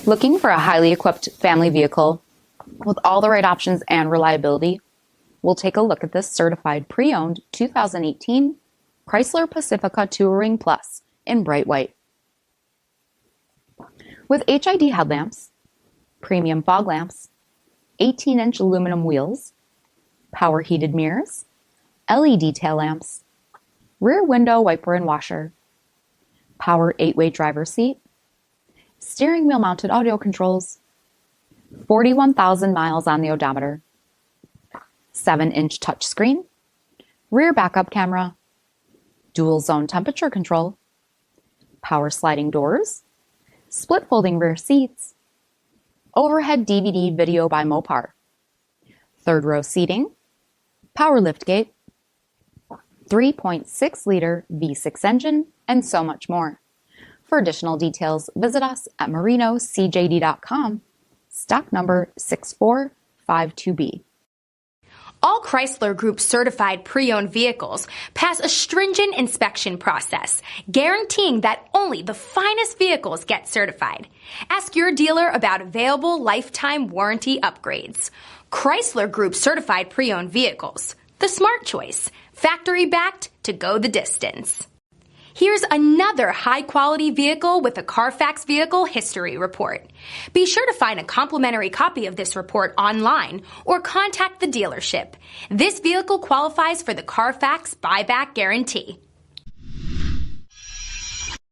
Looking for a highly equipped family vehicle with all the right options and reliability? We'll take a look at this certified pre-owned 2018 Chrysler Pacifica Touring Plus in bright white. With HID headlamps, premium fog lamps, 18-inch aluminum wheels, power heated mirrors, LED tail lamps, rear window wiper and washer, power 8-way driver's seat, steering wheel mounted audio controls, 41,000 miles on the odometer, 7-inch touchscreen, rear backup camera, dual zone temperature control, power sliding doors, split folding rear seats, overhead DVD video by MOPAR, third row seating, power liftgate, 3.6-liter V6 engine, and so much more. For additional details, visit us at marinocjd.com, stock number 6452B. All Chrysler Group certified pre-owned vehicles pass a stringent inspection process, guaranteeing that only the finest vehicles get certified. Ask your dealer about available lifetime warranty upgrades. Chrysler Group certified pre-owned vehicles, the smart choice, factory backed to go the distance. Here's another high-quality vehicle with a Carfax Vehicle History Report. Be sure to find a complimentary copy of this report online or contact the dealership. This vehicle qualifies for the Carfax Buyback Guarantee.